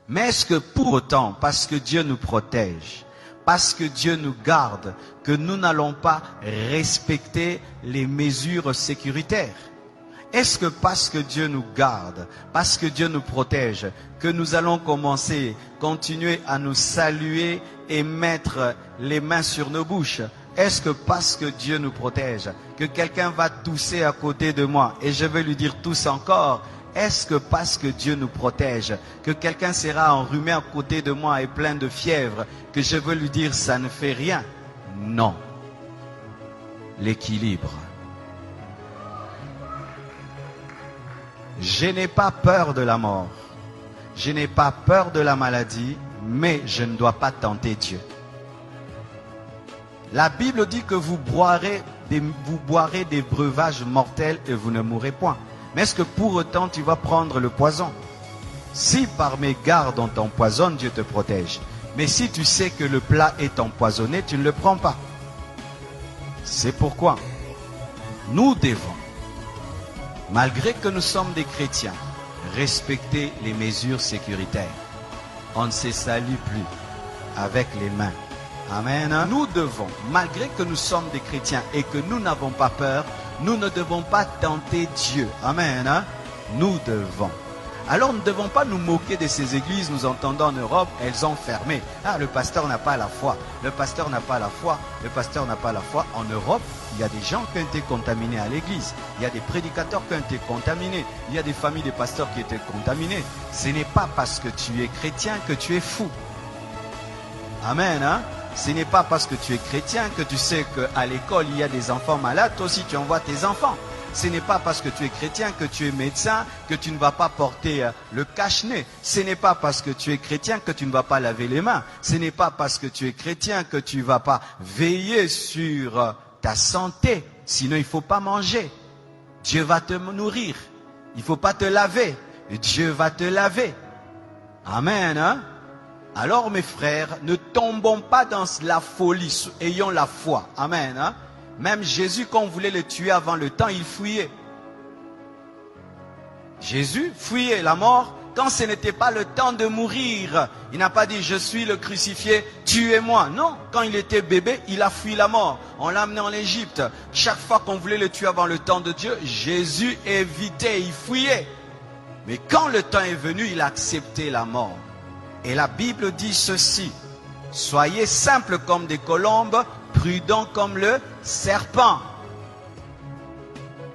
Mais est-ce que pour autant, parce que Dieu nous protège, parce que Dieu nous garde, que nous n'allons pas respecter les mesures sécuritaires? Est-ce que parce que Dieu nous garde, parce que Dieu nous protège, que nous allons continuer à nous saluer et mettre les mains sur nos bouches? Est-ce que parce que Dieu nous protège, que quelqu'un va tousser à côté de moi et je vais lui dire tousse encore? Est-ce que parce que Dieu nous protège, que quelqu'un sera enrhumé à côté de moi et plein de fièvre, que je veux lui dire ça ne fait rien? Non. L'équilibre. Je n'ai pas peur de la mort. Je n'ai pas peur de la maladie, mais je ne dois pas tenter Dieu. La Bible dit que vous boirez des breuvages mortels et vous ne mourrez point. Mais est-ce que pour autant tu vas prendre le poison? Si par mégarde on t'empoisonne, Dieu te protège. Mais si tu sais que le plat est empoisonné, tu ne le prends pas. C'est pourquoi nous devons, malgré que nous sommes des chrétiens, respecter les mesures sécuritaires. On ne se salue plus avec les mains. Amen. Nous devons, malgré que nous sommes des chrétiens et que nous n'avons pas peur, nous ne devons pas tenter Dieu. Amen. Nous devons. Alors nous ne devons pas nous moquer de ces églises. Nous entendons en Europe, elles ont fermé. Ah, le pasteur n'a pas la foi. Le pasteur n'a pas la foi. Le pasteur n'a pas la foi. En Europe, il y a des gens qui ont été contaminés à l'église. Il y a des prédicateurs qui ont été contaminés. Il y a des familles de pasteurs qui ont été contaminées. Ce n'est pas parce que tu es chrétien que tu es fou. Amen. Ce n'est pas parce que tu es chrétien que tu sais qu'à l'école, il y a des enfants malades. Toi aussi, tu envoies tes enfants. Ce n'est pas parce que tu es chrétien que tu es médecin que tu ne vas pas porter le cache-nez. Ce n'est pas parce que tu es chrétien que tu ne vas pas laver les mains. Ce n'est pas parce que tu es chrétien que tu ne vas pas veiller sur ta santé. Sinon, il ne faut pas manger. Dieu va te nourrir. Il ne faut pas te laver. Dieu va te laver. Amen. Alors mes frères, ne tombons pas dans la folie. Ayons la foi. Amen. Même Jésus, quand on voulait le tuer avant le temps, il fuyait. Jésus fuyait la mort quand ce n'était pas le temps de mourir. Il n'a pas dit, je suis le crucifié, tuez-moi. Non, quand il était bébé, il a fui la mort. On l'a amené en Égypte. Chaque fois qu'on voulait le tuer avant le temps de Dieu, Jésus évitait, il fuyait. Mais quand le temps est venu, il a accepté la mort. Et la Bible dit ceci, soyez simples comme des colombes, prudents comme le serpent.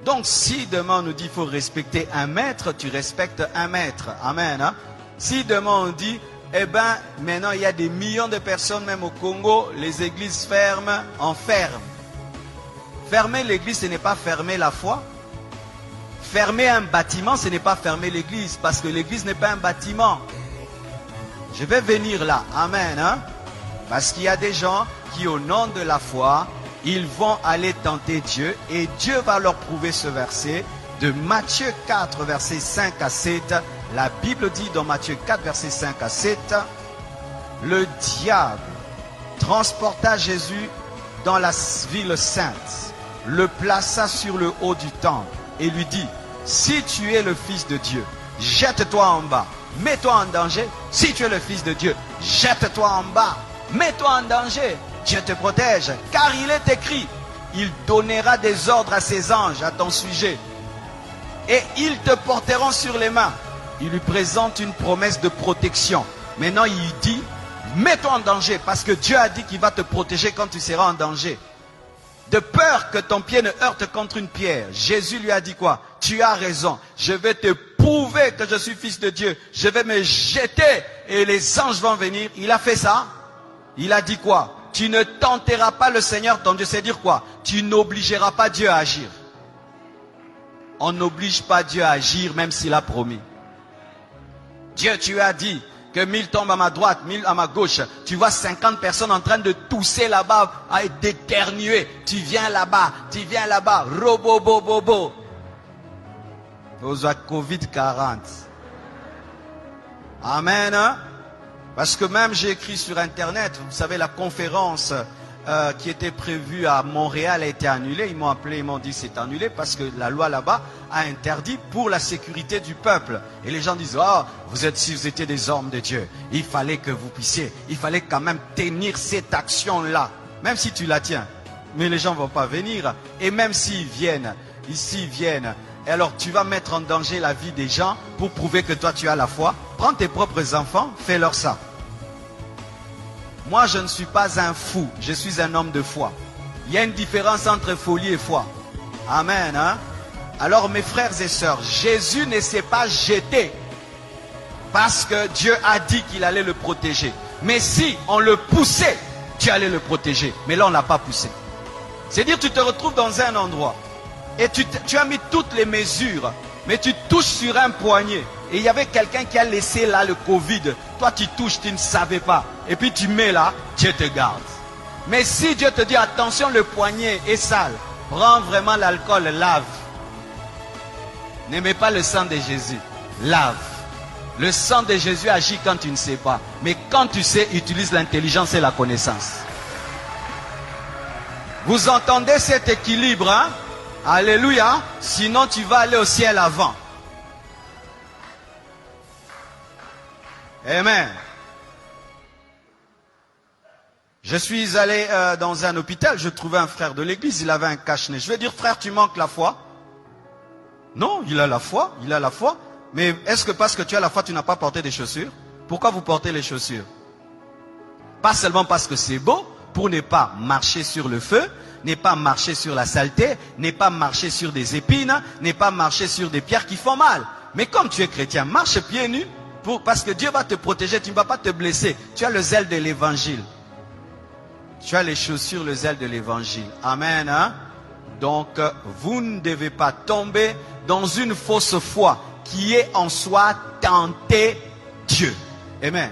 Donc si demain on nous dit qu'il faut respecter un maître, tu respectes un maître. Amen. Si demain on dit, eh bien maintenant il y a des millions de personnes, même au Congo, les églises ferment, on ferme. Fermer l'église, ce n'est pas fermer la foi. Fermer un bâtiment, ce n'est pas fermer l'église, parce que l'église n'est pas un bâtiment. Je vais venir là. Amen. Parce qu'il y a des gens qui, au nom de la foi, ils vont aller tenter Dieu et Dieu va leur prouver ce verset de Matthieu 4, versets 5 à 7. La Bible dit dans Matthieu 4, versets 5 à 7, le diable transporta Jésus dans la ville sainte, le plaça sur le haut du temple et lui dit, si tu es le Fils de Dieu, jette-toi en bas, mets-toi en danger. Si tu es le Fils de Dieu, jette-toi en bas, mets-toi en danger. Dieu te protège, car il est écrit, il donnera des ordres à ses anges à ton sujet, et ils te porteront sur les mains. Il lui présente une promesse de protection. Maintenant il dit, mets-toi en danger, parce que Dieu a dit qu'il va te protéger quand tu seras en danger. De peur que ton pied ne heurte contre une pierre. Jésus lui a dit quoi? Tu as raison, je vais te prouver que je suis Fils de Dieu. Je vais me jeter et les anges vont venir. Il a fait ça. Il a dit quoi? Tu ne tenteras pas le Seigneur ton Dieu. C'est dire quoi? Tu n'obligeras pas Dieu à agir. On n'oblige pas Dieu à agir même s'il a promis. Dieu, tu as dit que 1000 tombent à ma droite, 1000 à ma gauche. Tu vois 50 personnes en train de tousser là-bas, à d'éternuer. Tu viens là-bas, robo-bo-bo-bo. Aux Covid-40. Amen. Parce que même j'ai écrit sur internet, vous savez la conférence qui était prévu à Montréal a été annulé. Ils m'ont appelé, ils m'ont dit c'est annulé parce que la loi là-bas a interdit pour la sécurité du peuple. Et les gens disent, oh, si vous étiez des hommes de Dieu, il fallait que vous puissiez, il fallait quand même tenir cette action-là, même si tu la tiens. Mais les gens ne vont pas venir. Et même s'ils viennent, ici ils viennent, et alors tu vas mettre en danger la vie des gens pour prouver que toi tu as la foi. Prends tes propres enfants, fais-leur ça. Moi je ne suis pas un fou, je suis un homme de foi. Il y a une différence entre folie et foi. Amen. Hein? Alors mes frères et sœurs, Jésus ne s'est pas jeté parce que Dieu a dit qu'il allait le protéger. Mais si on le poussait, Dieu allait le protéger. Mais là on ne l'a pas poussé. C'est-à-dire tu te retrouves dans un endroit et tu as mis toutes les mesures, mais tu touches sur un poignet. Et il y avait quelqu'un qui a laissé là le Covid. Toi tu touches, tu ne savais pas. Et puis tu mets là, Dieu te garde. Mais si Dieu te dit attention, le poignet est sale, prends vraiment l'alcool, lave. N'aimez pas le sang de Jésus, lave. Le sang de Jésus agit quand tu ne sais pas. Mais quand tu sais, utilise l'intelligence et la connaissance. Vous entendez cet équilibre, hein? Alléluia. Sinon tu vas aller au ciel avant. Amen. Je suis allé dans un hôpital, je trouvais un frère de l'église, il avait un cache-nez. Je vais dire, frère, tu manques la foi? Non, il a la foi, il a la foi. Mais est-ce que parce que tu as la foi, tu n'as pas porté des chaussures? Pourquoi vous portez les chaussures? Pas seulement parce que c'est beau, pour ne pas marcher sur le feu, ne pas marcher sur la saleté, ne pas marcher sur des épines, ne pas marcher sur des pierres qui font mal. Mais comme tu es chrétien, marche pieds nus, parce que Dieu va te protéger, tu ne vas pas te blesser. Tu as le zèle de l'évangile. Tu as les chaussures, le zèle de l'évangile. Amen. Hein? Donc, vous ne devez pas tomber dans une fausse foi qui est en soi tenter Dieu. Amen.